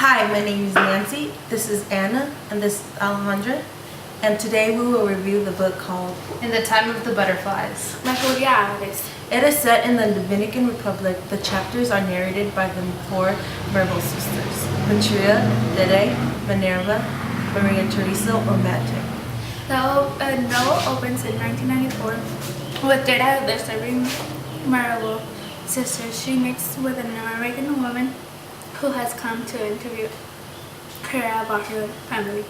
Hi, my name is Nancy, this is Anna, and this is Alejandra, and today we will review the book called In the Time of the Butterflies. It is set in the Dominican Republic. The chapters are narrated by the four Verbal sisters, Patria, Dede, Minerva, Maria Teresa, or Mate. The novel opens in 1994 with Dede disturbing Marable sisters. She meets with an American woman who has come to interview her about her family.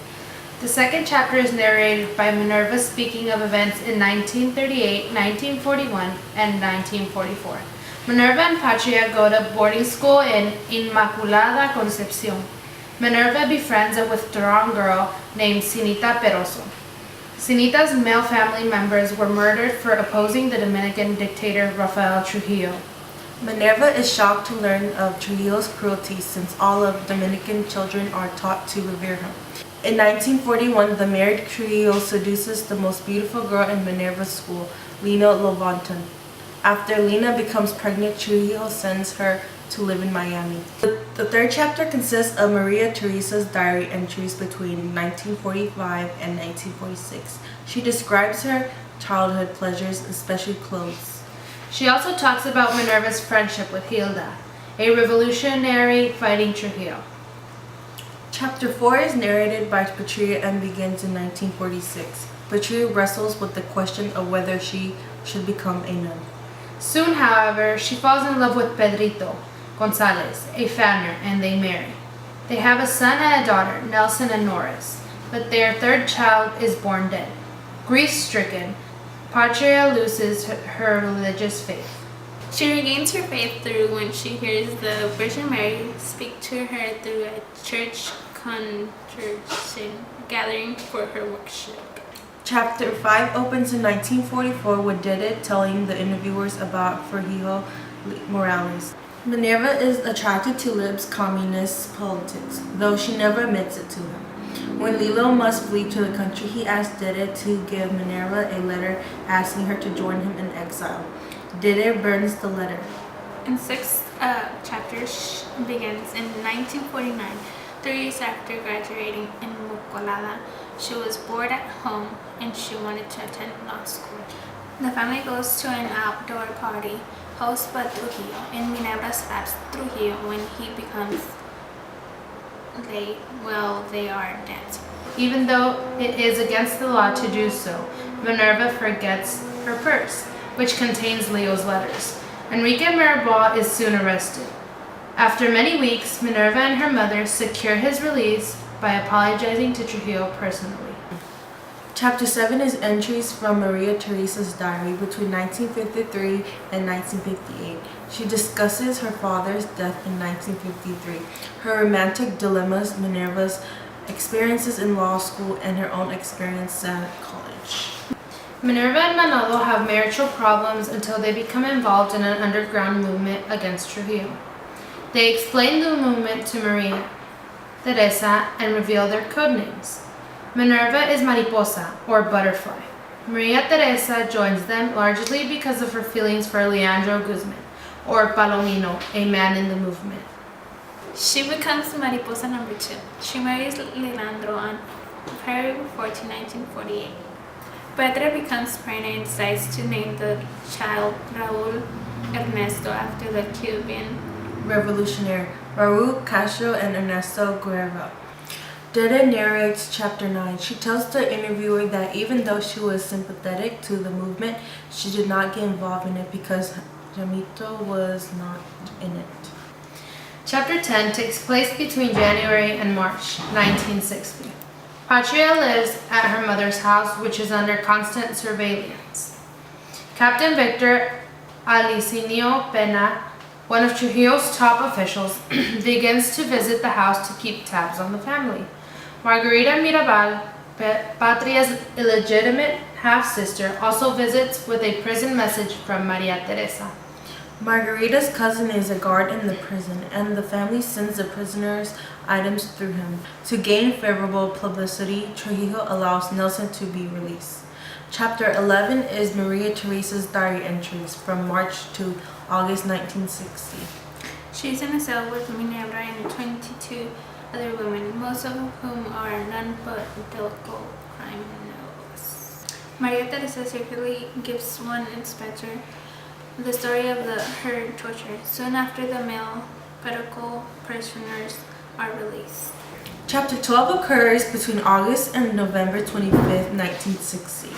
The second chapter is narrated by Minerva speaking of events in 1938, 1941, and 1944. Minerva and Patria go to boarding school in Inmaculada Concepcion. Minerva befriends a withdrawn girl named Sinita Peroso. Sinita's male family members were murdered for opposing the Dominican dictator Rafael Trujillo. Minerva is shocked to learn of Trujillo's cruelty since all of Dominican children are taught to revere him. In 1941, the married Trujillo seduces the most beautiful girl in Minerva's school, Lina Lovanton. After Lina becomes pregnant, Trujillo sends her to live in Miami. The third chapter consists of Maria Teresa's diary entries between 1945 and 1946. She describes her childhood pleasures, especially clothes. She also talks about Minerva's friendship with Hilda, a revolutionary fighting Trujillo. Chapter 4 is narrated by Patria and begins in 1946. Patria wrestles with the question of whether she should become a nun. Soon, however, she falls in love with Pedrito Gonzalez, a fattener, and they marry. They have a son and a daughter, Nelson and Norris, but their third child is born dead. Grief-stricken, Patria loses her religious faith. She regains her faith through when she hears the Virgin Mary speak to her through a church congregation gathering for her worship. Chapter 5 opens in 1944 with Dede telling the interviewers about Trujillo Morales. Minerva is attracted to Lib's communist politics, though she never admits it to him. When Lilo must flee to the country, he asks Dede to give Minerva a letter asking her to join him in exile. Dede burns the letter. And sixth chapter begins in 1949. 3 years after graduating in Inmaculada, she was bored at home and she wanted to attend law school. The family goes to an outdoor party hosted by Trujillo, and Minerva slaps Trujillo when he becomes late while they are dancing. Even though it is against the law to do so, Minerva forgets her purse, which contains Leo's letters. Enrique Mirabal is soon arrested. After many weeks, Minerva and her mother secure his release by apologizing to Trujillo personally. Chapter 7 is entries from Maria Teresa's diary between 1953 and 1958. She discusses her father's death in 1953, her romantic dilemmas, Minerva's experiences in law school, and her own experience at college. Minerva and Manolo have marital problems until they become involved in an underground movement against Trujillo. They explain the movement to Maria Teresa and reveal their code names. Minerva is Mariposa, or butterfly. Maria Teresa joins them largely because of her feelings for Leandro Guzman, or Palomino, a man in the movement. She becomes Mariposa number 2. She marries Leandro on February 14, 1948. Petra becomes pregnant and decides to name the child Raúl Ernesto after the Cuban revolutionary Raúl Castro and Ernesto Guerra. Dede narrates Chapter 9. She tells the interviewer that even though she was sympathetic to the movement, she did not get involved in it because Jamito was not in it. Chapter 10 takes place between January and March 1960. Patria lives at her mother's house, which is under constant surveillance. Captain Victor Alicinio Pena, one of Trujillo's top officials, begins to visit the house to keep tabs on the family. Margarita Mirabal, Patria's illegitimate half-sister, also visits with a prison message from Maria Teresa. Margarita's cousin is a guard in the prison, and the family sends the prisoners' items through him. To gain favorable publicity, Trujillo allows Nelson to be released. Chapter 11 is Maria Teresa's diary entries from March to August 1960. She's in a cell with Minerva and 22 other women, most of whom are none but political criminals. Maria Teresa secretly gives one inspector the story of her torture. Soon after, the male political prisoners are released. Chapter 12 occurs between August and November 25th, 1960.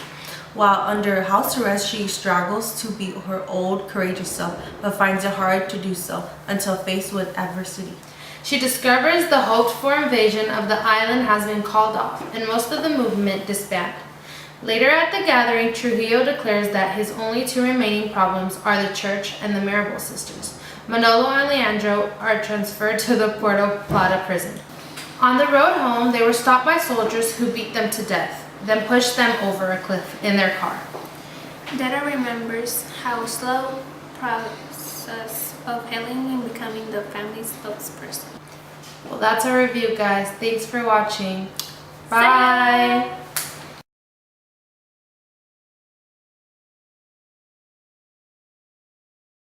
While under house arrest, she struggles to be her old, courageous self, but finds it hard to do so until faced with adversity. She discovers the hoped-for invasion of the island has been called off, and most of the movement disbanded. Later at the gathering, Trujillo declares that his only two remaining problems are the church and the Mirabal sisters. Manolo and Leandro are transferred to the Puerto Plata prison. On the road home, they were stopped by soldiers who beat them to death, then pushed them over a cliff in their car. Dada remembers how slow process of healing and becoming the family's spokesperson. Well, that's our review, guys. Thanks for watching. Bye!